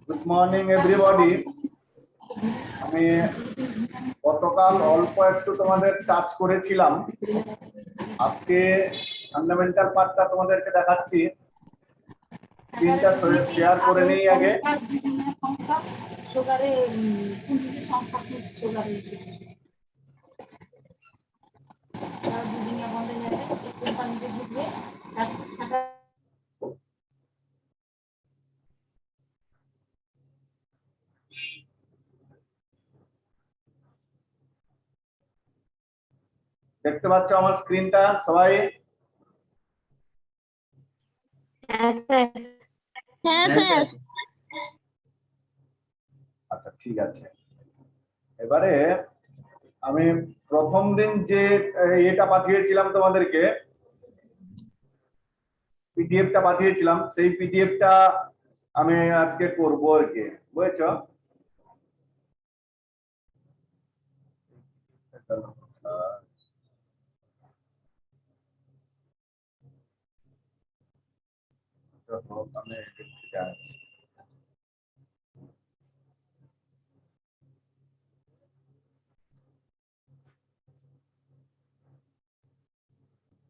Good morning everybody. আমি গতকাল অল্প একটু তোমাদের টাচ করেছিলাম, আজকে ফান্ডামেন্টাল পার্টটা তোমাদেরকে দেখাচ্ছি। স্ক্রিনটা শেয়ার করে নেই আগে। দেখতে পাচ্ছ আমার স্ক্রিনটা সবাই? হ্যাঁ স্যার। আচ্ছা, ঠিক আছে। এবারে আমি প্রথম দিন যে এটা পাঠিয়েছিলাম তোমাদেরকে, পিডিএফটা পাঠিয়েছিলাম, সেই পিডিএফটা আমি আজকে করবো আর কি, বুঝেছো?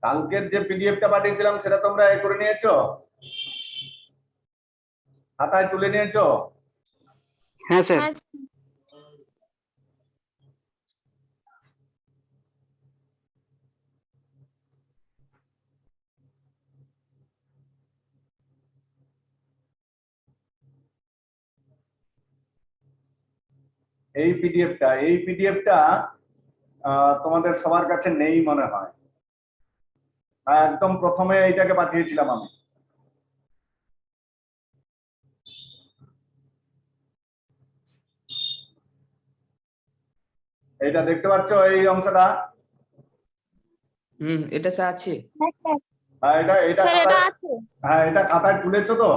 কালকের যে পিডিএফটা পাঠিয়েছিলাম সেটা তোমরা এ করে নিয়েছো, খাতায় তুলে নিয়েছো? হ্যাঁ স্যার। এই পিডিএফটা তোমাদের সবার কাছে নেই মনে হয়। একদম প্রথমে এইটাকে পাঠিয়েছিলাম আমি। এটা দেখতে পাচ্ছ, এই অংশটা? এটা স্যার আছে। হ্যাঁ, এটা স্যার এটা খাতায়, আছে। হ্যাঁ এটা খাতায় তুলেছো তো?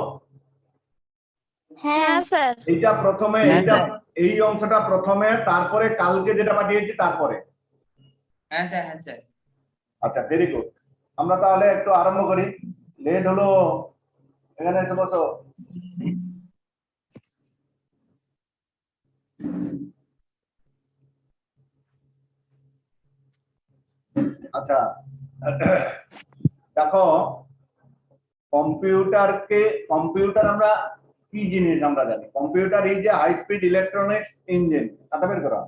হ্যাঁ স্যার। এইটা প্রথমে, হ্যাঁ, এইটা স্যার। এই অংশটা প্রথমে, তারপরে কালকে যেটা পাঠিয়েছি তারপরে। হ্যাঁ স্যার, হ্যাঁ স্যার। আচ্ছা, ভেরি গুড। আমরা তাহলে একটু আরম্ভ করি, লেট হলো। এখানে এসে বসো। আচ্ছা, দেখো কম্পিউটার আমরা কি জিনিস আমরা জানি। Computer is a high speed electronics engine. খাতা বের করো,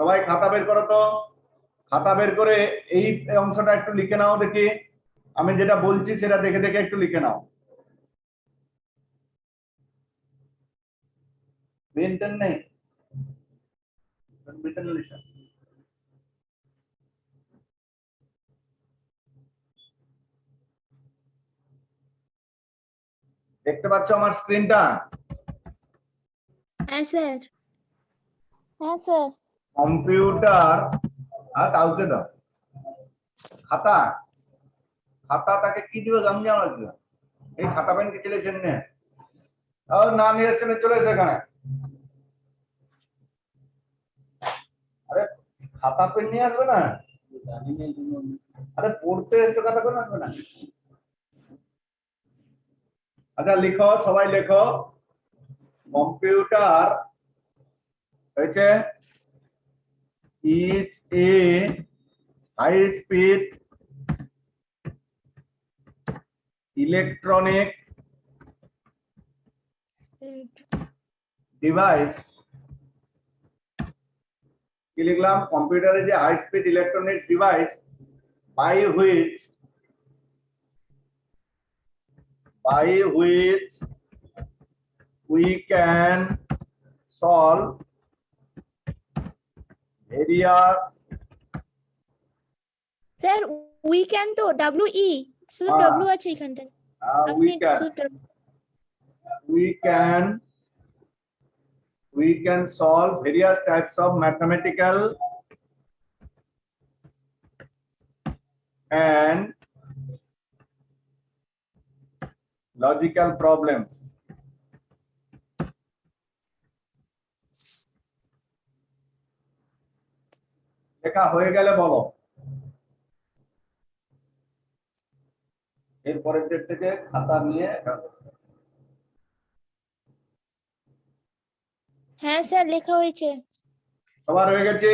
সবাই খাতা বের করো তো। খাতা বের করে এই অংশটা একটু লিখে নাও দেখি। আমি যেটা বলছি সেটা দেখে দেখে একটু লিখে নাও। পেন নেই? দেখতে পাচ্ছ আমার স্ক্রিনটা? হ্যাঁ স্যার। হ্যাঁ স্যার। কম্পিউটার আর কাউকে দাও খাতা। খাতাটাকে কি দিবে জানি জানো? এই খাতা পেন কি চলেছেন না? না নিয়ে এসে চলে এসে এখানে। আরে খাতা পেন নিয়ে আসবে না? আরে পড়তে এসে খাতা পেন আসবে না? আচ্ছা লিখো, সবাই লেখো। কম্পিউটার হয়েছে is a high speed electronic device. কি লিখলাম? Computer is a high speed electronic device by which we can solve various sir we can তো WE শুধু W আছে এখানটায়। আপনি we can solve various types of mathematical and logical problems. লেখা হয়ে গেলে বলো। এর পরের ডেট থেকে খাতা নিয়ে এটা করতে হবে। হ্যাঁ স্যার লেখা হয়েছে। সবার হয়ে গেছে?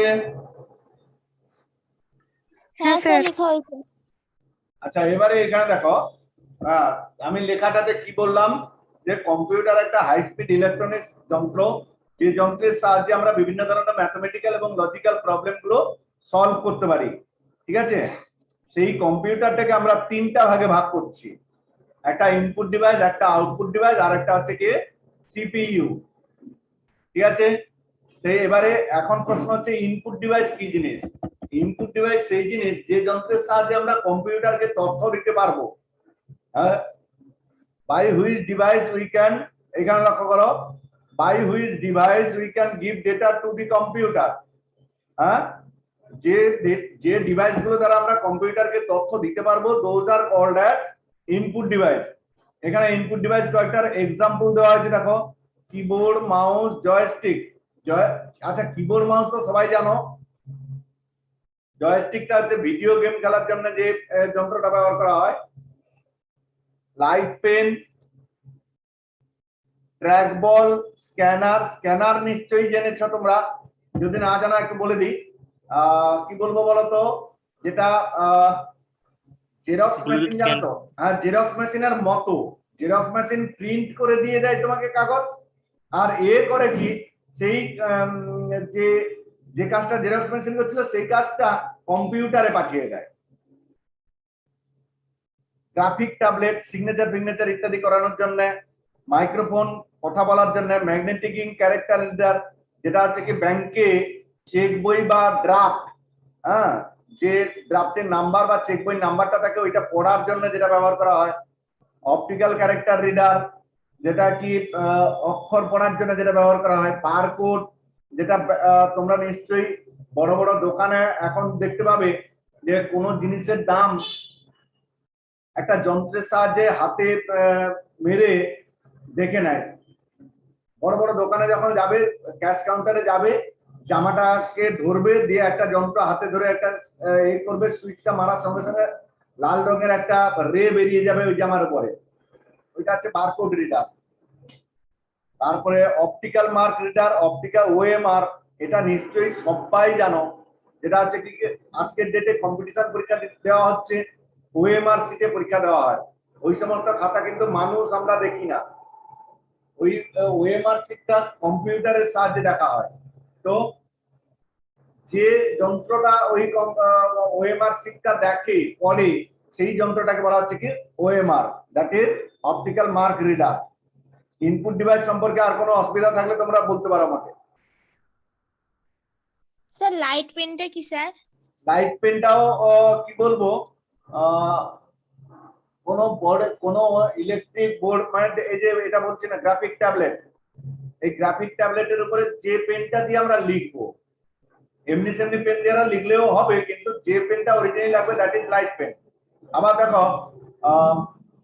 হ্যাঁ স্যার লেখা হয়েছে। আচ্ছা এবারে এখানে দেখো, হ্যাঁ, আমি লেখাটাতে কি বললাম যে কম্পিউটার একটা হাই স্পিড ইলেকট্রনিক্স যন্ত্র, যে যন্ত্রের সাহায্যে আমরা বিভিন্ন ধরনের ম্যাথমেটিক্যাল এবং লজিক্যাল প্রবলেম গুলো সলভ করতে পারি। ঠিক আছে, সেই কম্পিউটারটাকে আমরা তিনটা ভাগে ভাগ করছি, একটা ইনপুট ডিভাইস, একটা আউটপুট ডিভাইস, আর একটা হচ্ছে কি সিপিইউ। ঠিক আছে, তো এবারে এখন প্রশ্ন হচ্ছে ইনপুট ডিভাইস কি জিনিস? ইনপুট ডিভাইস সেই জিনিস যে যন্ত্রের সাহায্যে আমরা কম্পিউটারকে তথ্য দিতে পারবো। By which device we can, এখানে লক্ষ্য করো, by which device we can give data to the computer. হ্যাঁ, যে যে ডিভাইস গুলো দ্বারা আমরা কম্পিউটারকে তথ্য দিতে পারবো, those are called as input device. এখানে ইনপুট ডিভাইস কয়েকটার এক্সাম্পল দেওয়া হয়েছে, দেখো কিবোর্ড, মাউস, জয়স্টিক। আচ্ছা কিবোর্ড মাউস তো সবাই জানো, জয়স্টিকটা হচ্ছে ভিডিও গেম খেলার জন্য যে যন্ত্রটা ব্যবহার করা হয়। লাইট পেন, ট্র্যাক বল, স্ক্যানার। স্ক্যানার নিশ্চয়ই জেনেছো তোমরা, যদি না জানো একটু বলে দিই। কি বলবো বলতো, যেটা জেরক্স মেশিন জানো তো? হ্যাঁ, জেরক্স মেশিনের মতো, জেরক্স মেশিন প্রিন্ট করে দিয়ে দেয় তোমাকে কাগজ, আর এ করে কি সেই যে যে কাজটা জেরক্স মেশিন করছিল সেই কাজটা কম্পিউটারে পাঠিয়ে দেয়। গ্রাফিক ট্যাবলেট, সিগনেচার ফিগনেচার ইত্যাদি করানোর জন্য। মাইক্রোফোন, কথা বলার জন্য। ম্যাগনেটিক ইঙ্ক, ক্যারেক্টার রিডার, যেটা হচ্ছে কি ব্যাংকে চেক বই বা ড্রাফট, হ্যাঁ, যে ড্রাফটের নাম্বার বা চেক বই নাম্বারটা থাকে ওইটা পড়ার জন্য যেটা ব্যবহার করা হয়। অপটিক্যাল ক্যারেক্টার রিডার, যেটা কি অক্ষর পড়ার জন্য যেটা ব্যবহার করা হয়। বারকোড, যেটা তোমরা নিশ্চয়ই বড় বড় দোকানে এখন দেখতে পাবে যে কোনো জিনিসের দাম একটা যন্ত্রের সাহায্যে হাতে মেরে দেখে নেয়। বড় বড় দোকানে যখন যাবে, ক্যাশ কাউন্টারে যাবে, জামাটাকে ধরবে, দিয়ে একটা যন্ত্র হাতে ধরে একটা করবে, সুইচটা মারার সঙ্গে সঙ্গে লাল রঙের একটা রে বেরিয়ে যাবে ওই জামার উপরে, ওইটা হচ্ছে বারকোড রিডার। তারপরে optical mark reader, optical OMR, এটা নিশ্চয়ই সবাই জানো, যেটা হচ্ছে কি আজকের ডেটে কম্পিটিশন পরীক্ষা দেওয়া হচ্ছে, ওএমআর সিটে পরীক্ষা দেওয়া হয়। ওই সমস্ত খাতা কিন্তু মানুষ আমরা দেখি না, ওই ওএমআর সিটটা কম্পিউটারের সাহায্যে দেখা হয়। তো যে যন্ত্রটা ওই ওএমআর সিটটা দেখে পড়ে, সেই যন্ত্রটাকে বলা হচ্ছে কি OMR, that is optical mark reader. Input device সম্পর্কে আর কোনো অসুবিধা থাকলে তোমরা বলতে পারো আমাকে। স্যার লাইট পেনটা কি স্যার? লাইট পেনটাও কি বলবো, কোনো বোর্ড, কোনো ইলেকট্রিক বোর্ড, মানে এই যে এটা বলছি না গ্রাফিক ট্যাবলেট, এই গ্রাফিক ট্যাবলেটের উপরে যে পেনটা দিয়ে আমরা লিখবো, এমনি সেমনি পেন দিয়ে লিখলেও হবে, কিন্তু যে পেনটা অরিজিনালি লাগবে দ্যাট ইজ লাইট পেন। আবার দেখো,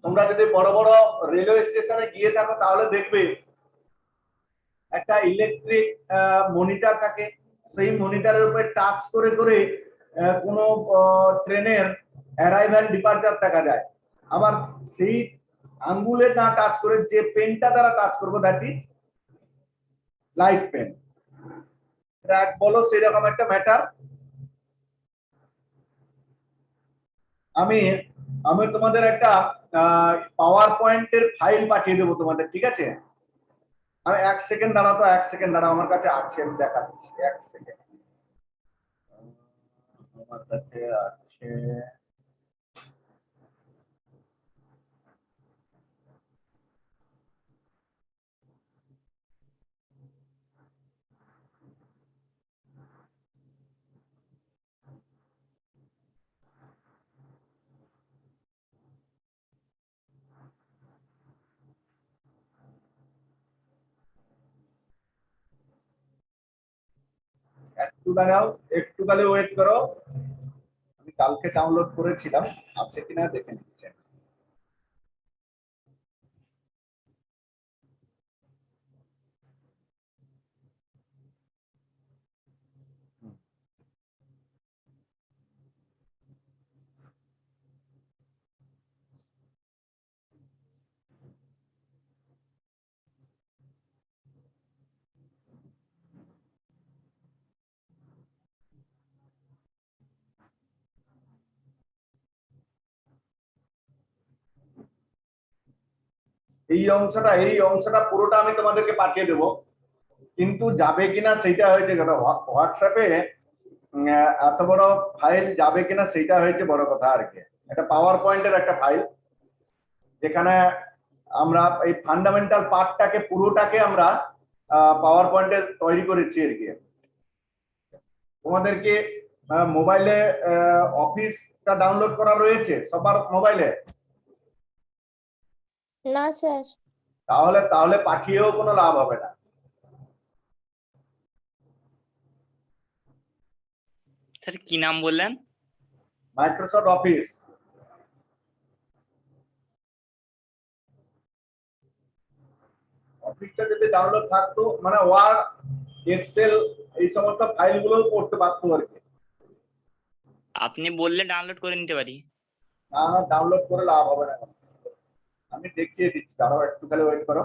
তোমরা যদি বড় বড় রেলওয়ে স্টেশনে গিয়ে থাকো তাহলে দেখবে একটা ইলেকট্রিক মনিটর থাকে, সেই মনিটরের উপরে টাচ করে করে কোনো ট্রেনের অ্যারাইভাল ডিপার্চার দেখা যায়। আবার সেই আঙ্গুলে না টাচ করে যে পেনটা দ্বারা টাচ করবো that is light pen. Track বলো সেরকম একটা ম্যাটার। আমি আমি তোমাদের একটা পাওয়ার পয়েন্টের ফাইল পাঠিয়ে দেবো তোমাদের, ঠিক আছে? আমি 1 সেকেন্ড দাঁড়াও, তো 1 সেকেন্ড দাঁড়াও, আমার কাছে আছে, আমি দেখাচ্ছি। 1 সেকেন্ড, আমার কাছে আছে। একটু দাঁড়াও, একটু তাহলে ওয়েট করো, আমি কালকে ডাউনলোড করেছিলাম, আছে কিনা দেখে নিচ্ছি। এই অংশটা পুরোটা আমি তোমাদেরকে পাঠিয়ে দেবো, কিন্তু যাবে কিনা সেটা হয়েছে কথা। হোয়াটসঅ্যাপে এত বড় ফাইল যাবে কিনা সেটা হয়েছে বড় কথা আর কি। এটা পাওয়ার পয়েন্টের একটা ফাইল, যেখানে আমরা এই ফান্ডামেন্টাল পার্টটাকে পুরোটাকে আমরা পাওয়ার পয়েন্টে তৈরি করেছি আর কি। তোমাদেরকে মোবাইলে অফিসটা ডাউনলোড করা রয়েছে সবার মোবাইলে? না স্যার। তাহলে তাহলে পাঠিয়েও কোনো লাভ হবে না। স্যার কি নাম বললেন? Microsoft office. অফিসটা যদি ডাউনলোড থাকতো, মানে ওয়ার্ড, এক্সেল, এই সমস্ত ফাইলগুলো করতে পারতো আর কি। আপনি বললে ডাউনলোড করে নিতে পারি। না না, ডাউনলোড করে লাভ হবে না, আমি দেখিয়ে দিচ্ছি, দাঁড়াও একটু খালি ওয়েট করো।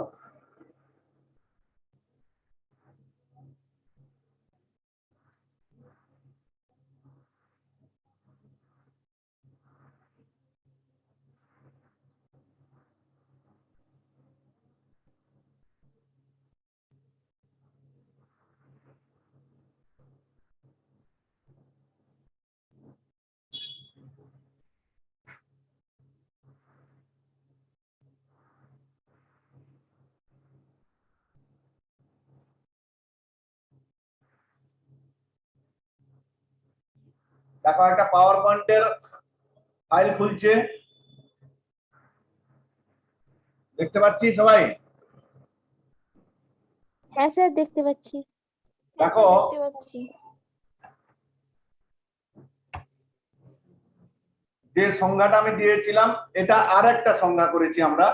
দেখো একটা পাওয়ার পয়েন্টের ফাইল খুলছে, দেখতে পাচ্ছি সবাই? হ্যাঁ স্যার, দেখতে পাচ্ছি। দেখো দেখতে পাচ্ছি। যে সংজ্ঞাটা আমি দিয়েছিলাম, এটা আর একটা সংজ্ঞা করেছি আমরা।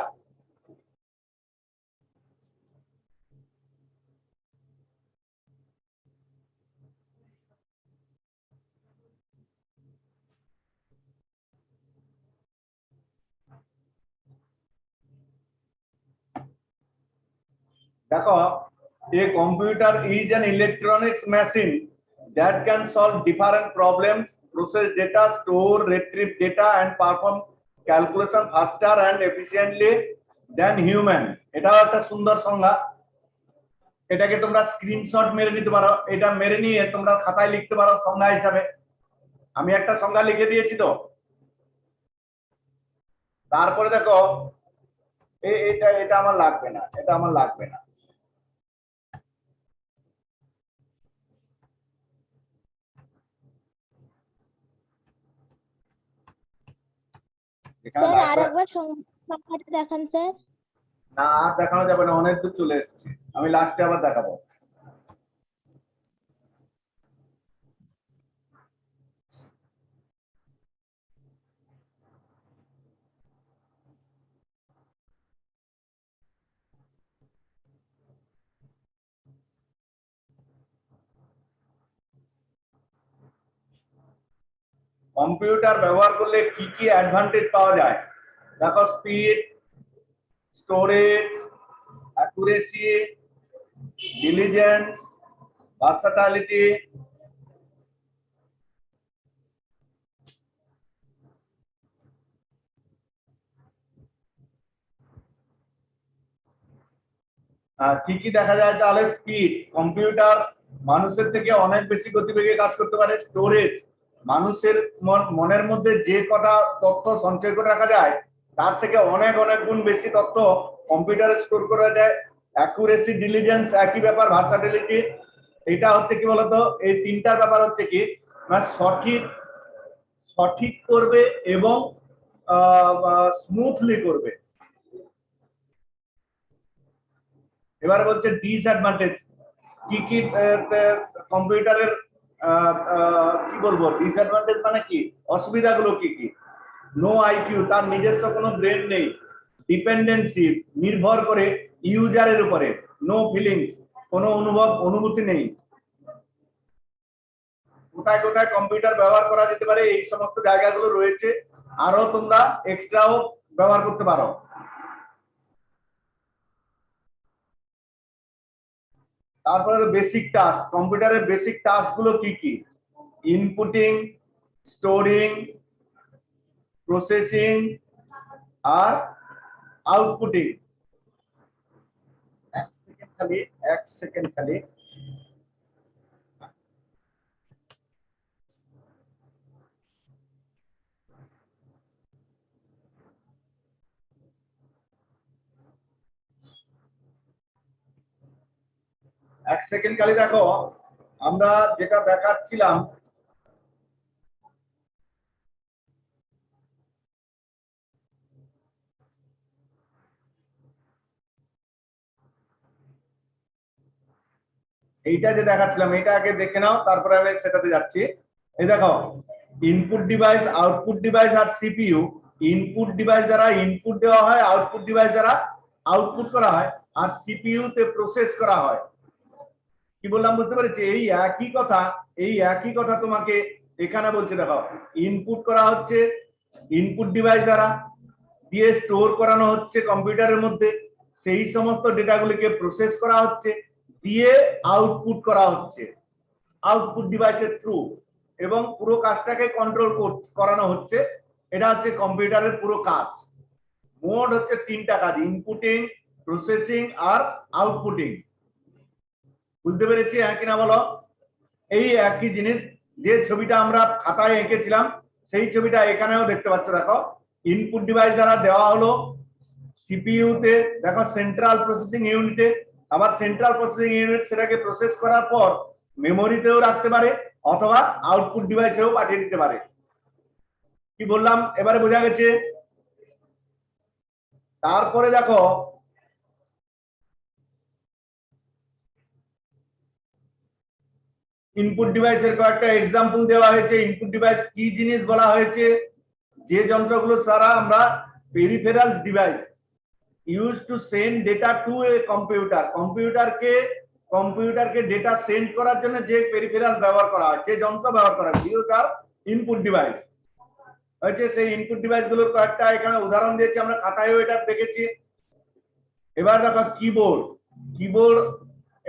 দেখো, a computer is an electronics machine that can solve different problems, process data, store, retrieve data and perform calculation faster and efficiently than human. এটাও একটা সুন্দর সংজ্ঞা। এটাকে তোমরা স্ক্রিনশট মেরে নিতে পারো, এটা মেরে নিয়ে তোমরা খাতায় লিখতে পারো সংজ্ঞা হিসাবে। আমি একটা সংজ্ঞা লিখে দিয়েছি তো। তারপরে দেখো, এটা এটা আমার লাগবে না, এটা আমার লাগবে না। স্যার আরেকবার সংখ্যাটা দেখান স্যার। না, আর দেখানো যাবে না, অনেক দূর চলে এসেছে, আমি লাস্টে আবার দেখাবো। কম্পিউটার ব্যবহার করলে কি কি অ্যাডভান্টেজ পাওয়া যায়? দেখো, speed, storage, accuracy, diligence, versatility. কি কি দেখা যায় তাহলে? স্পিড, কম্পিউটার মানুষের থেকে অনেক বেশি গতিবেগে কাজ করতে পারে। স্টোরেজ, মানুষের মনের মধ্যে যে কটা তথ্য সঞ্চয় করে রাখা যায় তার থেকে অনেক অনেক গুণ বেশি তথ্য কম্পিউটারে স্টোর করা যায়। অ্যাকুরেসি, ডিলিজেন্স একই ব্যাপার। ভার্সাটিলিটি, এটা হচ্ছে কি বলতো, এই তিনটার ব্যাপার হচ্ছে কি, মানে সঠিক সঠিক করবে এবং স্মুথলি করবে। এবারে বলছে ডিসঅ্যাডভান্টেজ, কি কি কম্পিউটারের কি বলবো ডিসঅ্যাডভান্টেজ মানে কি, অসুবিধাগুলো কি কি? নো আইকিউ, তার নিজস্ব কোনো ব্রেন নেই। ডিপেন্ডেন্সি, নির্ভর করে ইউজারের উপরে। নো ফিলিংস, কোনো অনুভূতি নেই। কোথায় কোথায় কম্পিউটার ব্যবহার করা যেতে পারে এই সমস্ত জায়গাগুলো রয়েছে, আরো তোমরা এক্সট্রাও ব্যবহার করতে পারো। তারপরে বেসিক টাস্ক, কম্পিউটারের বেসিক টাস্ক গুলো কি কি? ইনপুটিং, স্টোরিং, প্রসেসিং আর আউটপুটিং। খালি 1 সেকেন্ড খালি। এক সেকেন্ড খালি দেখো, আমরা যেটা দেখাচ্ছিলাম এইটা যে দেখাচ্ছিলাম এটা আগে দেখে নাও, তারপরে আমি সেটাতে যাচ্ছি। এই দেখো, ইনপুট ডিভাইস, আউটপুট ডিভাইস আর সিপিইউ। ইনপুট ডিভাইস দ্বারা ইনপুট দেওয়া হয়, আউটপুট ডিভাইস দ্বারা আউটপুট করা হয়, আর সিপিইউ তে প্রসেস করা হয়। কি বললাম বুঝতে পেরেছি? এই একই কথা তোমাকে এখানে বলছে। দেখো, ইনপুট করা হচ্ছে ইনপুট ডিভাইস দ্বারা, দিয়ে স্টোর করানো হচ্ছে কম্পিউটারের মধ্যে, সেই সমস্ত ডেটাগুলিকে প্রসেস করা হচ্ছে, দিয়ে আউটপুট করা হচ্ছে আউটপুট ডিভাইসের থ্রু, এবং পুরো কাজটাকে কন্ট্রোল করানো হচ্ছে। এটা হচ্ছে কম্পিউটারের পুরো কাজ। মোড হচ্ছে 3টা কাজ: ইনপুটিং, প্রসেসিং আর আউটপুটিং। বুঝতে পেরেছি হ্যাঁ কিনা বলো? এই একই জিনিস, যে ছবিটা আমরা খাতায় এঁকেছিলাম সেই ছবিটা এখানেও দেখতে পাচ্ছ। দেখো, ইনপুট ডিভাইস দ্বারা দেওয়া হলো সিপিইউ তে, দেখো সেন্ট্রাল প্রসেসিং ইউনিটে, আবার সেন্ট্রাল প্রসেসিং ইউনিট সেটাকে প্রসেস করার পর মেমোরিতেও রাখতে পারে অথবা আউটপুট ডিভাইসেও পাঠিয়ে দিতে পারে। কি বললাম এবারে বোঝা গেছে? তারপরে দেখো, ইনপুট ডিভাইসের কয়েকটা এক্সাম্পল দেওয়া হয়েছে। ইনপুট ডিভাইস কি জিনিস বলা হয়েছে? যে যন্ত্রগুলো দ্বারা আমরা peripherals device use to send data to a computer, কম্পিউটারকে ডেটা সেন্ড করার জন্য যে পেরিফেরাল ব্যবহার করা হয়, যে যন্ত্র ব্যবহার করা হয়, তার ইনপুট ডিভাইস হচ্ছে। সেই ইনপুট ডিভাইস গুলোর কয়েকটা এখানে উদাহরণ দিয়েছি, আমরা খাতায়ও এটা দেখেছি। এবার দেখো কিবোর্ড,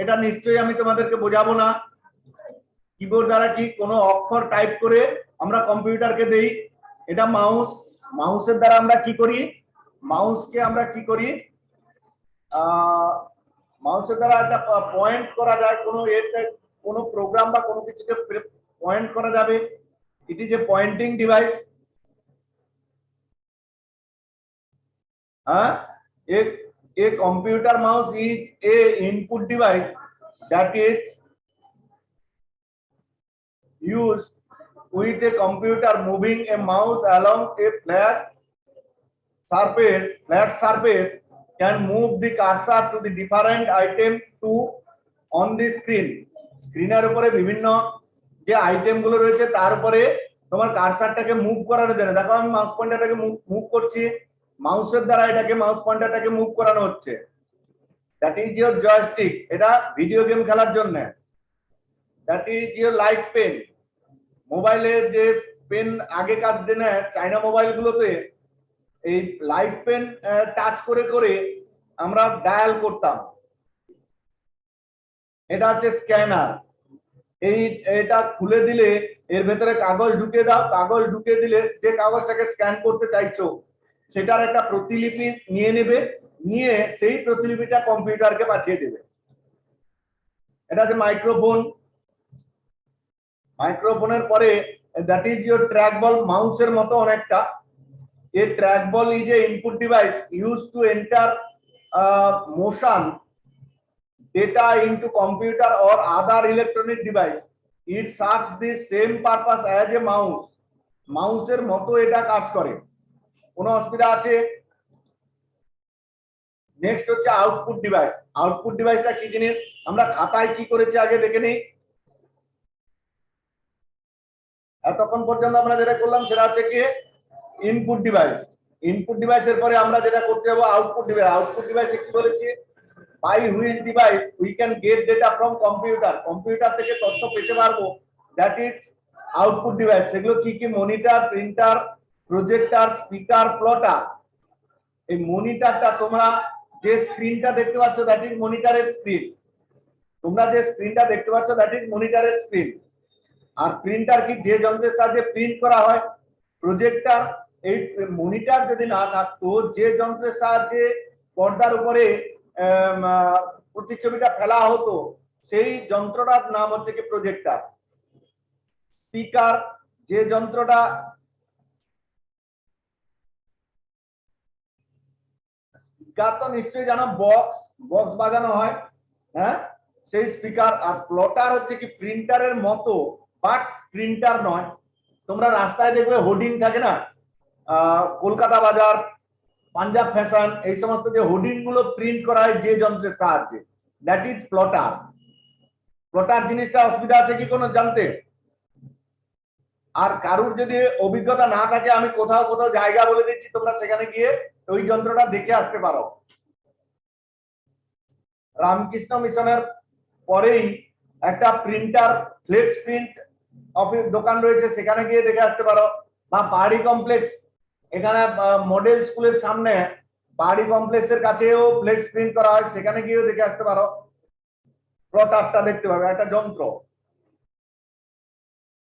এটা নিশ্চয়ই আমি তোমাদেরকে বোঝাবো না। কিবোর্ড দ্বারা কি কোনো অক্ষর টাইপ করে আমরা কম্পিউটারকে দেই। এটা মাউসের দ্বারা আমরা কি করি? মাউসকে আমরা কি করি? মাউসের দ্বারা একটা পয়েন্ট করা যায়, কোনো প্রোগ্রাম বা কোনো কিছুকে পয়েন্ট করা যাবে। It is a pointing device. A computer mouse is a input device that is used with a computer. Moving a mouse along a flat surface can move the cursor to the different item to on the screen. স্ক্রিনের উপরে বিভিন্ন যে item গুলো রয়েছে তার উপরে তোমার কার্সারটাকে move করানোর জন্য, দেখো আমি মাউস পয়েন্টারটাকে মুভ করছি, মাউসের দ্বারা এটাকে মাউস পয়েন্টারটাকে মুভ করানো হচ্ছে। দ্যাট ইজ ইওর জয়স্টিক, এটা ভিডিও গেম খেলার জন্য। That is your light pen, মোবাইলের যে পেন আগেকার দিনে চাইনা মোবাইল গুলোতে এই লাইট পেন টাচ করে করে আমরা ডায়াল করতাম। এটা হচ্ছে স্ক্যানার। এটা খুলে দিলে এর ভেতরে কাগজ ঢুকিয়ে দাও, কাগজ ঢুকিয়ে দিলে যে কাগজটাকে স্ক্যান করতে চাইছো সেটার একটা প্রতিলিপি নিয়ে নেবে, নিয়ে সেই প্রতিলিপিটা কম্পিউটারকে পাঠিয়ে দেবে। এটা হচ্ছে মাইক্রোফোনের পরে দ্যাট ইজ ইওর ট্র্যাক বল, মাউসের মতো অনেকটা। এ track ball is a input device use to enter motion data into computer or other electronic device. It serves the same purpose as a mouse. মাউসের মতো এটা কাজ করে। কোনো অসুবিধা আছে? নেক্সট হচ্ছে আউটপুট ডিভাইস। আউটপুট ডিভাইসটা কি জিনিস আমরা খাতায় কি করেছি আগে দেখে নেই। এতক্ষণ পর্যন্ত আমরা যেটা করলাম সেটা হচ্ছে কি ইনপুট ডিভাইস। ইনপুট ডিভাইসের পরে আমরা যেটা করতে যাবো আউটপুট ডিভাইস। আউটপুট ডিভাইসে কি বলেছি? by which device we can get data from computer, computer থেকে তথ্য পেতে পারবো, that is output device। সেগুলো কি কি? Monitor, printer, projector, speaker, plotter. এই মনিটরটা তোমরা যে স্ক্রিনটা দেখতে পাচ্ছ that is মনিটরের স্ক্রিন, তোমরা যে স্ক্রিনটা দেখতে পাচ্ছ that is মনিটরের স্ক্রিন। আর প্রিন্টার কি? যে যন্ত্রের সাহায্যে প্রিন্ট করা হয়। প্রজেক্টর, এই মনিটর যদি না থাকতো, যে যন্ত্রের সাহায্যে পর্দার উপরে প্রতিচ্ছবিটা ফেলা হতো সেই যন্ত্রটার নাম হচ্ছে কি প্রজেক্টর। স্পিকার যে যন্ত্রটা স্পিকার তো নিশ্চয়ই জানো, বক্স বক্স বাজানো হয়, হ্যাঁ সেই স্পিকার। আর প্লটার হচ্ছে কি প্রিন্টারের মতো বাট প্রিন্টার নয়। তোমরা রাস্তায় দেখবে হোর্ডিং থাকে না, কলকাতা বাজার, পাঞ্জাব ফ্যাশন, এই সমস্ত যে হোর্ডিং গুলো প্রিন্ট করা হয় যে যন্ত্রের সাহায্যে, দ্যাট ইজ প্লটার। প্লটার জিনিসটা অসুবিধা আছে কি কোনো জানতে? আর কারুর যদি অভিজ্ঞতা না থাকে আমি কোথাও কোথাও জায়গা বলে দিচ্ছি, তোমরা সেখানে গিয়ে ওই যন্ত্রটা দেখে আসতে পারো। রামকৃষ্ণ মিশনের পরেই একটা প্রিন্টার ফ্লেক্স প্রিন্ট অফিস দোকান রয়েছে, সেখানে গিয়ে দেখে আসতে পারো। বা পাহাড়ি কমপ্লেক্স, এখানে মডেল স্কুলের সামনে পাহাড়ি কমপ্লেক্সের কাছেও ফ্লেক্স প্রিন্ট করা হয়, সেখানে গিয়েও দেখে আসতে পারো। প্লটারটা দেখতে পাবে একটা যন্ত্র।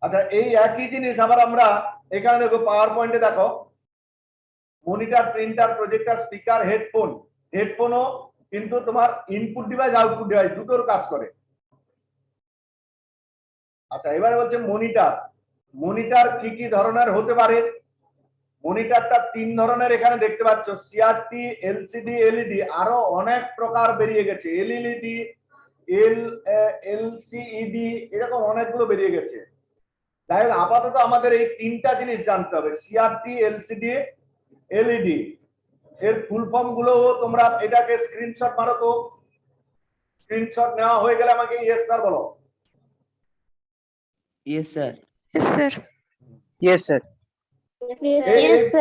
আচ্ছা, এই একই জিনিস আবার আমরা এখানে দেখো পাওয়ার পয়েন্টে দেখো, monitor, printer, projector, speaker, headphone. হেডফোনও কিন্তু তোমার ইনপুট ডিভাইস আউটপুট ডিভাইস দুটোর কাজ করে। আচ্ছা, এবারে বলছে মনিটর। মনিটর কি কি ধরনের হতে পারে? মনিটরটা তিন ধরনের এখানে দেখতে পাচ্ছ, সিআরটি, এলসিডি, এলইডি, আরো অনেক প্রকার বেরিয়ে গেছে, এলইডি, এলসিইডি, এরকম অনেকগুলো বেরিয়ে গেছে। তাই আপাতত আমাদের এই তিনটা জিনিস জানতে হবে, সিআরটি, এলসিডি, এলইডি। এর ফুল ফর্ম গুলো তোমরা এটাকে স্ক্রিনশট মারো তো। স্ক্রিনশট নেওয়া হয়ে গেলে আমাকে ইয়েস স্যার বলো। Yes, sir. Yes, sir. Yes, sir.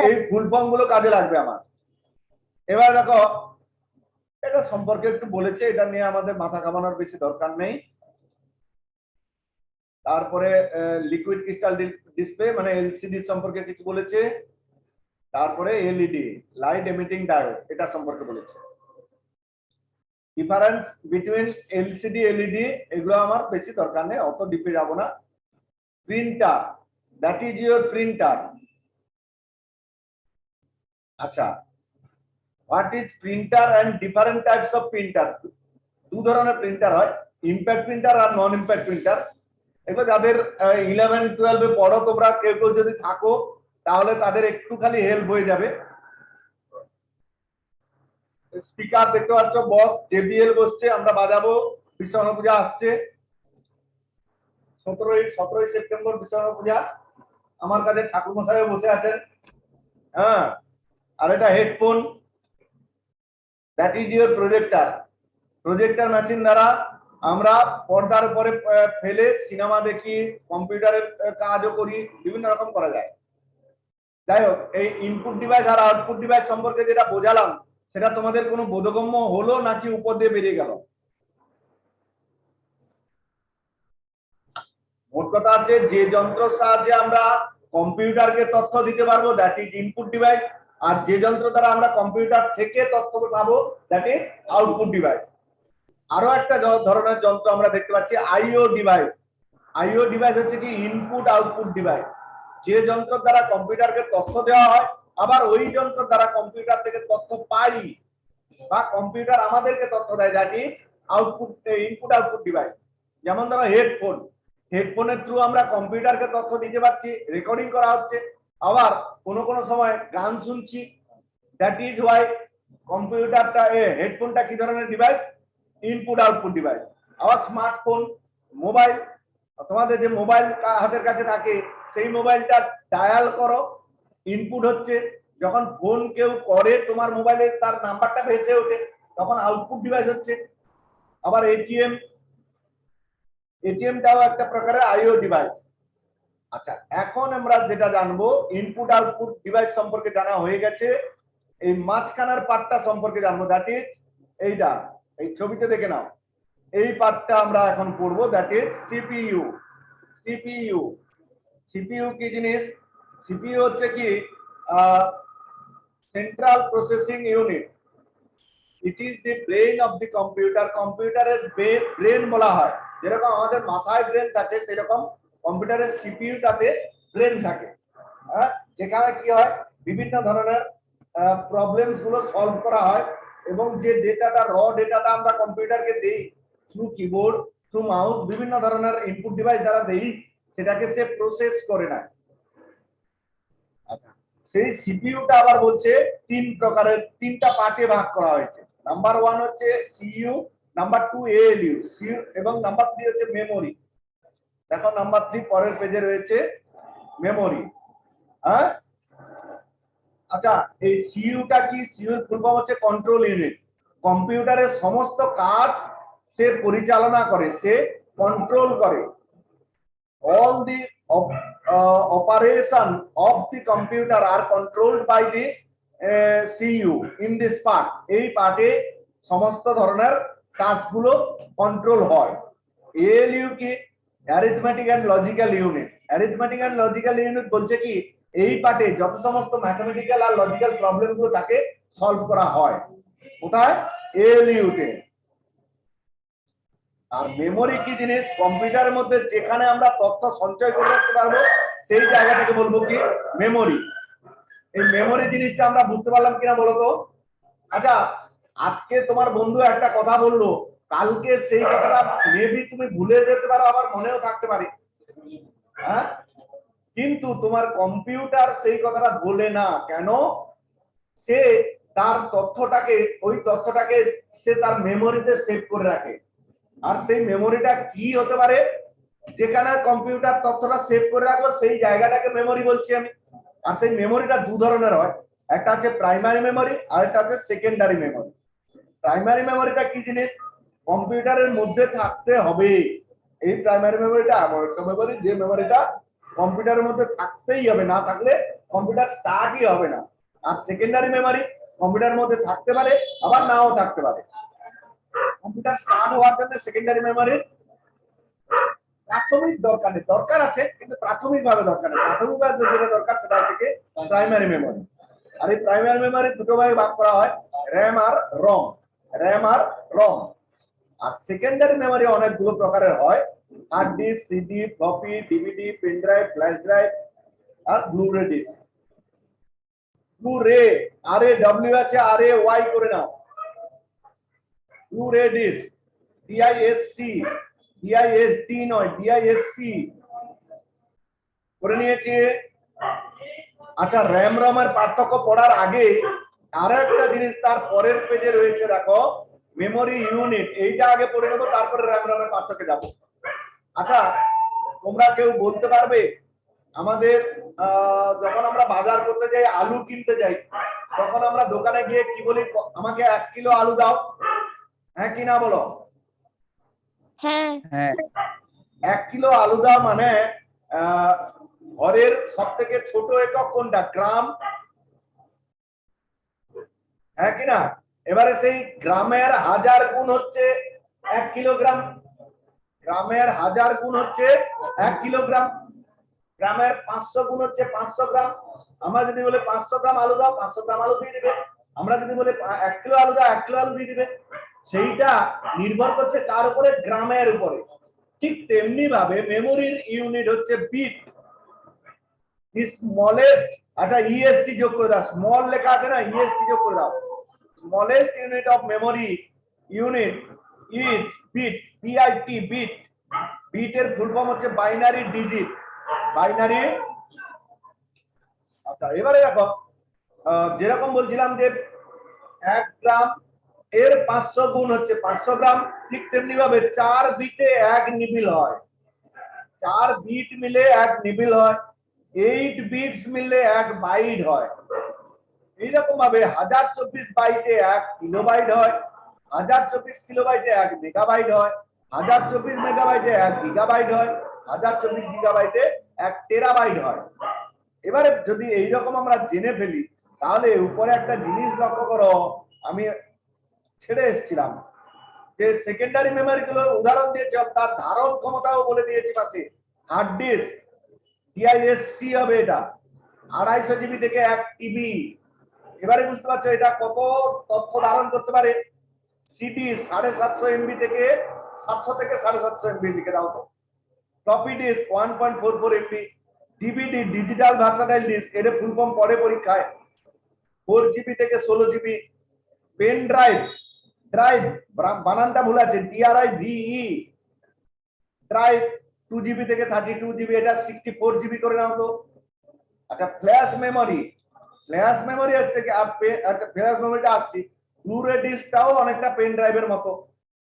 এই ফুল ফর্ম গুলো কাজে লাগবে আমার। এবার দেখো, এটা সম্পর্কে একটু বলেছে, এটা নিয়ে আমাদের মাথা ঘামানোর বেশি দরকার নেই। তারপরে লিকুইড ক্রিস্টাল ডিসপ্লে মানে এলসিডি সম্পর্কে কিছু বলেছে। তারপরে এলইডি, লাইট এমিটিং ডায়োড, এটা সম্পর্কে বলেছে। ডিফারেন্স বিটুইন এলসিডি, এলইডি, এগুলো আমার বেশি দরকার নেই, অত ডিপে যাব না। Printer, that is your printer. আচ্ছা, what is printer and different types of printer. দু ধরনের প্রিন্টার হয়, ইম্প্যাক্ট প্রিন্টার আর নন ইম্প্যাক্ট প্রিন্টার। এগুলো যাদের 11-12 পড়ো তোমরা, কেউ কেউ যদি থাকো তাহলে তাদের একটু খালি হেল্প হয়ে যাবে। স্পিকার দেখতে পাচ্ছ, বক্স জেবিএল বসছে, আমরা বাজাবো। বিশ্বকর্মা পূজা আসছে, 17ই সেপ্টেম্বর বিশ্বকর্মা পূজা। আমার কাছে ঠাকুর মশাই বসে আছেন, হ্যাঁ। আর এটা headphone, that is your projector. Projector machine দ্বারা আমরা পর্দার উপরে ফেলে সিনেমা দেখি, কম্পিউটারের কাজও করি, বিভিন্ন রকম করা যায়। যাই হোক, এই ইনপুট ডিভাইস আর আউটপুট ডিভাইস সম্পর্কে যেটা বোঝালাম, সেটা তোমাদের কোনো বোধগম্য হলো নাকি উপর দিয়ে বেরিয়ে গেল? মোট কথা আছে, যে যন্ত্রের সাহায্যে আমরা কম্পিউটারকে তথ্য দিতে পারবো দ্যাট ইজ ইনপুট ডিভাইস, আর যে যন্ত্র দ্বারা আমরা কম্পিউটার থেকে তথ্য পাবো দ্যাট ইজ আউটপুট ডিভাইস। আরো একটা ধরনের যন্ত্র আমরা দেখতে পাচ্ছি, আইও ডিভাইস। আইও ডিভাইস হচ্ছে কি ইনপুট আউটপুট ডিভাইস। যে যন্ত্র দ্বারা কম্পিউটারকে তথ্য দেওয়া হয়, আবার ওই যন্ত্র দ্বারা কম্পিউটার থেকে তথ্য পাই, বা কম্পিউটার আমাদেরকে তথ্য দেয়, that is output, input output device. যেমন ধরো হেডফোন, হেডফোনের থ্রু আমরা কম্পিউটারকে তথ্য দিতে পারছি, রেকর্ডিং করা হচ্ছে। আবার কোনো সময় গান শুনছি, দ্যাট ইজ ওয়াই কম্পিউটারটা, হেডফোনটা কি ধরনের ডিভাইস? Input output device. আবার স্মার্টফোন, মোবাইল, তোমাদের যে মোবাইল হাতের কাছে থাকে, সেই মোবাইলটা ডায়াল করো, ইনপুট হচ্ছে। যখন ফোন কেউ করে তোমার মোবাইলে, তার নাম্বারটা ভেসে ওঠে, তখন আউটপুট ডিভাইস হচ্ছে। আবার এটিএম, এটিএমটাও একটা প্রকারের আইও ডিভাইস। আচ্ছা, এখন আমরা যেটা জানবো, ইনপুট আউটপুট ডিভাইস সম্পর্কে জানা হয়ে গেছে। এই মাঝখানের পার্টটা সম্পর্কে জানবো, দ্যাট ইজ এইটা, এই ছবিতে দেখে নাও, এই পার্টটা আমরা এখন পড়বো, that is CPU. CPU, CPU কি জিনিস? সিপিইউ হচ্ছে কি central processing unit. It is the brain of the computer. কম্পিউটারের ব্রেন বলা হয়, যেরকম আমাদের মাথায় ব্রেন থাকে, সেরকম কম্পিউটারের সিপিইউটাতে ব্রেন থাকে। হ্যাঁ, যেখানে কি হয়, বিভিন্ন ধরনের প্রবলেমস গুলো সলভ করা হয়, এবং যে ডেটাটা ডেটাটা আমরা কম্পিউটারকে দেই থ্রু কিবোর্ড, থ্রু মাউস, বিভিন্ন ধরনের ইনপুট ডিভাইস দ্বারা দেই, সেটাকে সে প্রসেস করে নেয়। সেই সিপিইউটা আবার বলছে তিন প্রকারের, তিনটা পার্টে ভাগ করা হয়েছে। নাম্বার 1 হচ্ছে সিইউ, নাম্বার 2 এএলইউ, সিইউ, এবং নাম্বার 3 হচ্ছে মেমোরি। দেখো নাম্বার 3 পরের পেজে রয়েছে মেমোরি। হ্যাঁ, আচ্ছা, এই সিইউটা কি? সিইউ ফুল ফর্ম হচ্ছে কন্ট্রোল ইউনিট। কম্পিউটারের সমস্ত কাজ সে পরিচালনা করে, সে কন্ট্রোল করে। all the operation of the computer are controlled by the CU in this part. এই পার্টে সমস্ত ধরনের কাজগুলো কন্ট্রোল হয়। ALU কি? Arithmetic and logical unit. Arithmetic and logical unit বলছে কি, এই পার্টে যত সমস্ত ম্যাথমেটিক্যাল আর লজিক্যাল প্রবলেমগুলো তাকে সলভ করা হয়। কোথায়? ALU তে। আর মেমোরি কি জিনিস? কম্পিউটারের মধ্যে যেখানে আমরা তথ্য সঞ্চয় করে রাখতে পারবো সেই জায়গাটাকে বলবো কি? মেমোরি। এই মেমোরি জিনিসটা আমরা বুঝতে পারলাম কিনা বলো তো? আচ্ছা, আজকে তোমার বন্ধু একটা কথা বললো, কালকে সেই কথাটা মেবি তুমি ভুলে যেতে পারো, আবার মনেও থাকতে পারে। হ্যাঁ, কিন্তু তোমার কম্পিউটার সেই কথাটা বলে না। কেন? সে তার তথ্যটাকে, ওই তথ্যটাকে সে তার মেমোরিতে সেভ করে রাখে। আর সেই মেমোরিটা কি হতে পারে? যেখানে কম্পিউটার তথ্যটা সেভ করে রাখলো সেই জায়গাটাকে মেমোরি বলছি আমি। আর সেই মেমোরিটা দু ধরনের হয়, একটা হচ্ছে প্রাইমারি মেমোরি আর একটা হচ্ছে সেকেন্ডারি মেমোরি। প্রাইমারি মেমোরিটা কি জিনিস? কম্পিউটারের মধ্যে থাকতে হবে। এই প্রাইমারি মেমোরিটা এমন একটা মেমোরি, যে মেমোরিটা কম্পিউটারের মধ্যে থাকতেই হবে, না থাকলে কম্পিউটার স্টার্টই হবে না। আর সেকেন্ডারি মেমোরি কম্পিউটারের মধ্যে থাকতে পারে, আবার নাও থাকতে পারে। কম্পিউটার স্টার্ট হওয়ার জন্য সেকেন্ডারি মেমোরির প্রাথমিক দরকার নেই, দরকার আছে কিন্তু প্রাথমিকভাবে দরকার নেই। প্রাথমিকভাবে যেটা দরকার সেটা হচ্ছে কি? Primary memory. আর এই প্রাইমারি মেমোরি দুটো ভাগে ভাগ করা হয়, র‍্যাম আর রম। র‍্যাম আর রম। আর সেকেন্ডারি মেমোরি অনেকগুলো প্রকারের হয়, hard disk, CD, floppy, DVD, pen drive, flash drive আর ব্লুরে ডিস্ক। ব্লুরে, আর এ ডব্লিউ আছে, আর এ ওয়াই করে নাও। ব্লুরে ডিস্ক, ডিআইএসসি, ডিআইএসডি নয়, ডিআইএসসি করে নিয়েছে। আচ্ছা, র‍্যাম রমের পার্থক্য পড়ার আগে আরো একটা জিনিস তার পরের পেজে রয়েছে, দেখো মেমোরি ইউনিট। এইটা আগে পড়ে নেবো, তারপরে র‍্যাম রমের পার্থক্যে যাবো। আচ্ছা, তোমরা কেউ বলতে পারবে আমাদের যখন আমরা বাজার করতে যাই, আলু কিনতে যাই, তখন আমরা দোকানে গিয়ে কি বলি? আমাকে 1 কিলো আলু দাও। হ্যাঁ কি না বলো? হ্যাঁ। হ্যাঁ 1 কিলো আলু দাও মানে ঘরের সব থেকে ছোট একক কোনটা? গ্রাম। হ্যাঁ কি না? এবারে সেই গ্রামের 1000 গুণ হচ্ছে 1 কিলোগ্রাম। গ্রামের 1000 গুণ হচ্ছে 1 কিলোগ্রাম। গ্রামের 500 গুণ হচ্ছে 500 গ্রাম। আমরা যদি বলে 500 গ্রাম আলু দাও, 500 গ্রাম আলু দিয়ে দিবে। আমরা যদি বলে 1 কিলো আলু দাও, 1 কিলো আলু দিয়ে দিবে। সেইটা নির্ভর করছে কার উপরে? গ্রামের উপরে। ঠিক তেমনি ভাবে মেমোরির ইউনিট হচ্ছে বিট। স্মলেস্ট, আচ্ছা ইএসটি যোগ করে দাও, স্মল লেখা আছে না, ইএসটি যোগ করে দাও। Smallest unit of memory unit is bit, BIT, bit. বিটের ফুল ফর্ম হচ্ছে বাইনারি ডিজিট। বাইনারি। আচ্ছা, এবারে দেখো যেরকম বলছিলাম যে 1 গ্রাম এর 500 গুণ হচ্ছে 500 গ্রাম, ঠিক তেমনি ভাবে 4 বিটে 1 নিবিল হয়। 4 বিট মিলে 1 নিবিল হয়। 8 বিটস মিলে 1 বাইট হয়। এইরকম ভাবে 1024 বাইটে 1 কিলোবাইট হয়। 1024 কিলোবাইটে 1 মেগাবাইট হয়। 1024 মেগাবাইটে 1 গিগাবাইট হয়। 1024 গিগাবাইটে 1 টেরাবাইট হয়। এবারে যদি এইরকম আমরা জেনে ফেলি, তাহলে উপরে একটা জিনিস লক্ষ্য করো, আমি ছেড়ে এসেছিলাম যে সেকেন্ডারি মেমোরি গুলোর উদাহরণ দিয়েছি, তার ধারণ ক্ষমতাও বলে দিয়েছি পাশে। হার্ড ডিস্ক ডিআইএসসি হবে, এটা 250 জিবি থেকে 1 টিবি। এবারে বুঝতে পারছো এটা কত তথ্য ধারণ করতে পারে? সিডি 750 এমবি থেকে 700 থেকে 750 এমবি লিখে দাও তো। Floppy disk 1.44 MB. DVD digital versatile disk, এর ফুল ফর্ম পড়ে পরীক্ষায়। 4 জিবি থেকে 16 জিবি। পেন ড্রাইভ, ড্রাইভ বানানটা ভুল আছে, DRIVE, ড্রাইভ 2 GB থেকে 32 GB, এটা 64 GB করে নাও তো। আচ্ছা ফ্ল্যাশ মেমোরি, ফ্ল্যাশ মেমোরি হচ্ছে কি আচ্ছা ফ্ল্যাশ মেমোরিটা আসছে, ব্লুরে ডিস্কটাও অনেকটা পেন ড্রাইভের মতো,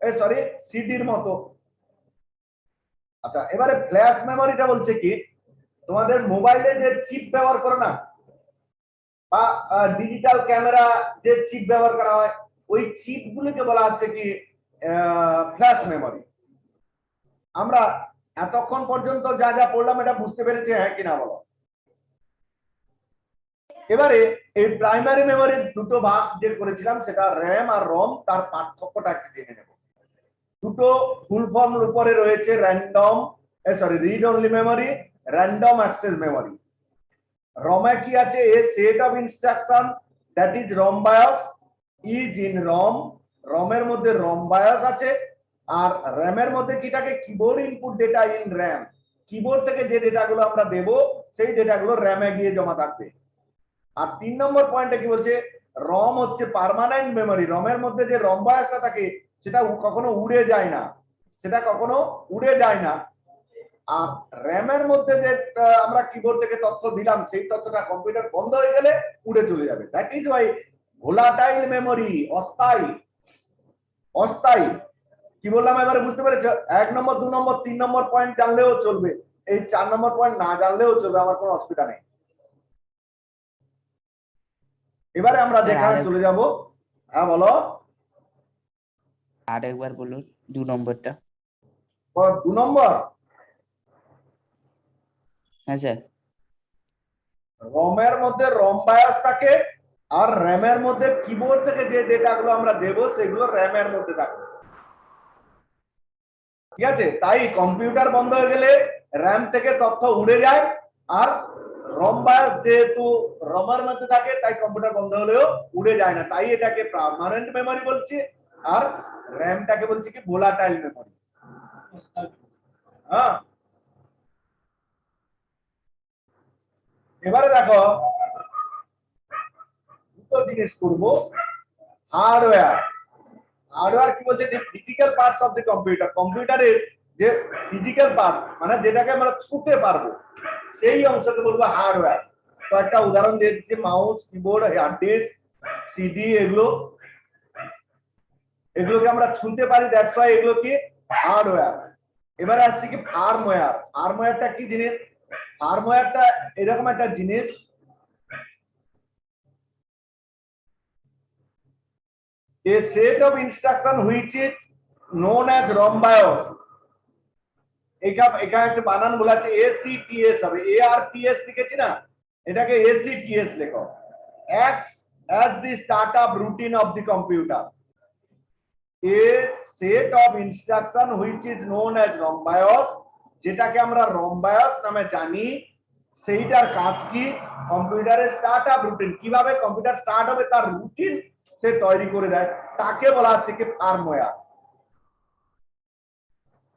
এই সরি সিডির মতো। আচ্ছা এবারে ফ্ল্যাশ মেমোরিটা বলছে কি তোমাদের মোবাইলে যে চিপ ব্যবহার করো না, বা ডিজিটাল ক্যামেরা যে চিপ ব্যবহার করা হয়, ওই চিপ গুলিকে বলা হচ্ছে কি ফ্ল্যাশ মেমোরি। আমরা এতক্ষণ পর্যন্ত যা যা পড়লাম এটা বুঝতে পেরেছি হ্যাঁ কিনা বলো। এবারে এই প্রাইমারি মেমোরির দুটো ভাগ যে করেছিলাম সেটা র্যাম আর রম, তার পার্থক্যটা একটু জেনে নেব। দুটো ফুল ফর্ম উপরে রয়েছে, random read only memory, random access memory. রমে কি আছে, a set of instruction that is ROM BIOS is in ROM, রমের মধ্যে রম বায়োস আছে, আর র্যামের মধ্যে কি থাকে, keyboard input data in RAM, keyboard থেকে যে ডেটাগুলো আমরা দেব সেই ডেটাগুলো র্যামে গিয়ে জমা থাকবে। আর 3 নম্বর পয়েন্টে কি বলছে, রম হচ্ছে পার্মানেন্ট মেমোরি, রমের মধ্যে যে রম বায়োসটা থাকে সেটা কখনো উড়ে যায় না, সেটা কখনো উড়ে যায় না। আর র্যামের মধ্যে যে আমরা কিবোর্ড থেকে তথ্য দিলাম সেই তথ্যটা কম্পিউটার বন্ধ হয়ে গেলে উড়ে চলে যাবে। That is Y volatile memory, অস্থায়ী, অস্থায়ী। কি বললাম এবারে বুঝতে পেরেছো? 1 নম্বর 2 নম্বর 3 নম্বর পয়েন্ট জানলেও চলবে, এই 4 নম্বর পয়েন্ট না জানলেও চলবে, আমার কোনো অসুবিধা নেই। এবারে আমরা স্যার, যেখানে চলে যাব, হ্যাঁ বলো। আর একবার বলুন 2 নম্বরটা। 2 নম্বর হ্যাঁ স্যার। রমের মধ্যে রম বায়োস থাকে, আর র্যামের মধ্যে কিবোর্ড থেকে যে ডেটাগুলো আমরা দেব সেগুলো র্যামের মধ্যে থাকে। ঠিক আছে, তাই কম্পিউটার বন্ধ হয়ে গেলে র্যাম থেকে তথ্য উড়ে যায়, আর রম বায়োস যেহেতু রমের মধ্যে থাকে তাই কম্পিউটার বন্ধ হলেও উড়ে যায় না, তাই এটাকে পার্মানেন্ট মেমোরি বলছি, আর র্যামটাকে বলছি কি ভোলাটাইল মেমোরি। হ্যাঁ এবারে দেখো দুটো জিনিস করব। হার্ডওয়্যার, হার্ডওয়্যার কি বলছে, physical parts of the computer, কম্পিউটারের যে ফিজিক্যাল পার্ট মানে যেটাকে আমরা ছুঁতে পারবো সেই অংশকে বলবো হার্ডওয়্যার। তো একটা উদাহরণ দিয়ে দিচ্ছি, mouse, keyboard, hard disk, CD, এগুলোকে আমরা ছুঁতে পারি, দ্যাটস ওয়াই এগুলো কি হার্ডওয়্যার। এবারে আসছে কি ফার্মওয়্যার। ফার্মওয়্যারটা কি জিনিস, ফার্মওয়্যারটা এরকম একটা জিনিস, a set of instruction which is known as ROM BIOS, এখানে একটা বানান বলা আছে ACTS হবে, ARTS লিখেছি না, এটাকে ACTS লেখো, acts as the startup routine of the computer, a set of instruction which is known as ROM BIOS, যেটাকে আমরা ROM BIOS নামে জানি, সেইটার কাজ কি, কম্পিউটারের স্টার্টআপ রুটিন, কিভাবে কম্পিউটার স্টার্ট হবে তার রুটিন সে তৈরি করে দেয়, তাকে বলা হচ্ছে কি ফার্মওয়্যার।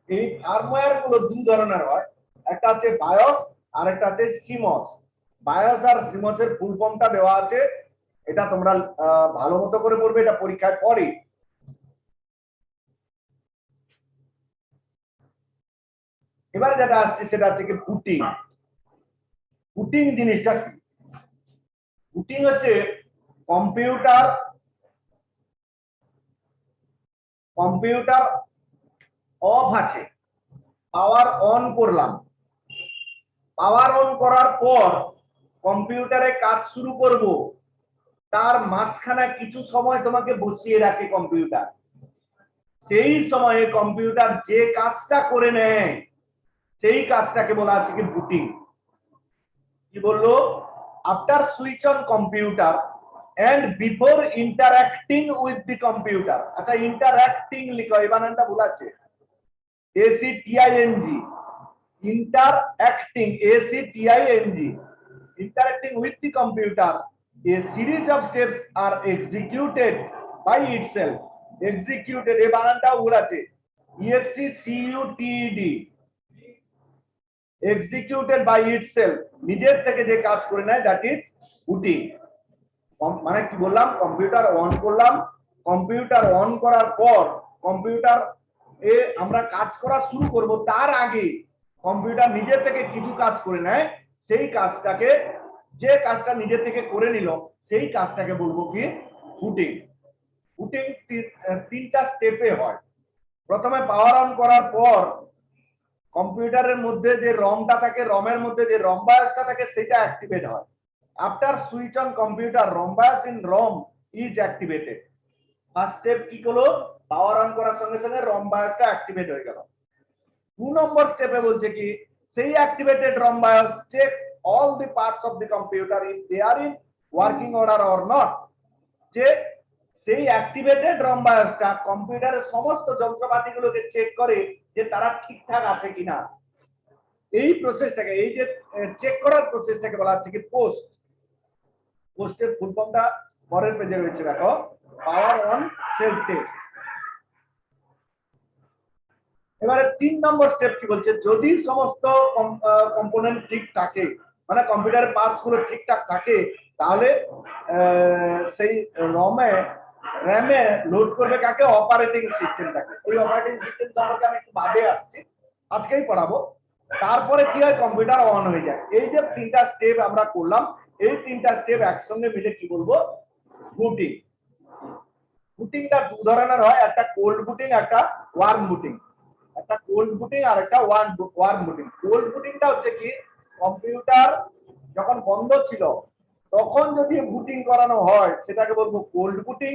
এই ফার্মওয়্যার গুলো দুই ধরনের হয়, একটা হচ্ছে বায়োস আর একটা হচ্ছে সিমস। বায়োস আর সিমসের ফুল ফর্মটা দেওয়া আছে, এটা তোমরা ভালো মতো করে পড়বে, এটা পরীক্ষায় পড়ে। এবারে যেটা আসছে সেটা হচ্ছে কি বুটিং। বুটিং জিনিসটা কি, বুটিং হচ্ছে কম্পিউটার অফ আছে, পাওয়ার অন করলাম, পাওয়ার অন করার পর কম্পিউটারে কাজ শুরু করব, তার মাঝখানে কিছু সময় তোমাকে বসিয়ে রাখে কম্পিউটার, সেই সময়ে কম্পিউটার যে কাজটা করে নেয় সেই কাজটাকে বলা হচ্ছে কি বুটিং। কি বললো, after switch on computer and before interacting with the computer, আচ্ছা ইন্টারঅ্যাক্টিং লিখো, এই বানানটা ভুল আছে, ACTING, interacting, ACTING, interacting with the computer, a series of steps are executed by itself, executed এই বানানটা ভুল আছে, EXECUTED, executed by itself, নিজের থেকে যে কাজ করে নেয়, দ্যাট ইজ বুটিং। মানে কি বললাম, কম্পিউটার অন করলাম, কম্পিউটার অন করার পর কম্পিউটার এ আমরা কাজ করা শুরু করব, তার আগে কম্পিউটার নিজে থেকে কিছু কাজ করে নেয়, সেই কাজটাকে, যে কাজটা নিজে থেকে করে নিল সেই কাজটাকে বলবো কি বুটিং। বুটিং তিনটা স্টেপে হয়। প্রথমে পাওয়ার অন করার পর কম্পিউটারের মধ্যে যে রমটা থাকে, রমের মধ্যে যে রম বায়োসটা থাকে সেটা অ্যাক্টিভেট হয়। After switch on computer, ROM bias in ROM is activated. First step কি হলো, পাওয়ার অন করার সঙ্গে সঙ্গে রম বায়োসটা অ্যাক্টিভেট হয়ে গেল। 2 নম্বর স্টেপে বলছে কি, সেই activated ROM BIOS checks all the parts of the computer if they are in working order or not. যে সেই অ্যাক্টিভেটেড রম বায়োসটা কম্পিউটারের সমস্ত যন্ত্রপাতিগুলোকে চেক করে যে তারা ঠিকঠাক আছে কিনা। এই প্রসেসটাকে, এই যে চেক করার প্রসেসটাকে বলা হচ্ছে কি পোস্ট। পোস্টের ফুল ফর্মটা পরের পেজে রয়েছে, দেখো, পাওয়ার অন সেলফ টেস্ট। এবারে 3 নম্বর স্টেপ কি বলছে, যদি সমস্ত কম্পোনেন্ট ঠিক থাকে, মানে কম্পিউটারের পার্টস গুলো ঠিকঠাক থাকে, তাহলে সেই র্যামে লোড করবে কাকে, অপারেটিং সিস্টেমটাকে। এই অপারেটিং সিস্টেম সম্পর্কে আমি একটু বাদে আসছি, আজকেই পড়াবো। তারপরে কি হয়, কম্পিউটার অন হয়ে যায়। এই যে 3টা স্টেপ আমরা করলাম, এই 3টা স্টেপ একসঙ্গে মিলে কি বলবো, বুটিং। বুটিংটা 2 ধরনের হয়, একটা কোল্ড বুটিং, একটা ওয়ার্ম বুটিং। একটা কোল্ড বুটিং আর একটা ওয়ার্ম বুটিং। কোল্ড বুটিংটা হচ্ছে কি, কম্পিউটার যখন বন্ধ ছিল তখন যদি বুটিং করানো হয় সেটাকে বলবো কোল্ড বুটিং।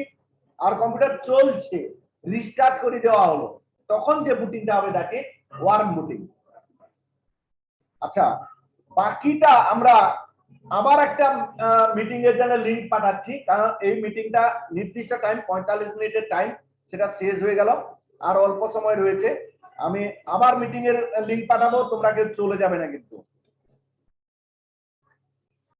আর কম্পিউটার চলছে, রিস্টার্ট করে দেওয়া হলো, তখন যে বুটিংটা হবে তাকে ওয়ার্ম বুটিং। আচ্ছা, বাকিটা আমরা আবার একটা মিটিং এর জন্য লিংক পাঠাচ্ছি, কারণ এই মিটিংটা নির্দিষ্ট টাইম 45 মিনিটের টাইম, সেটা শেষ হয়ে গেল, আর অল্প সময় রয়েছে। আমি আবার মিটিং এর লিংক পাঠাবো, তোমরা কেউ চলে যাবে না কিন্তু।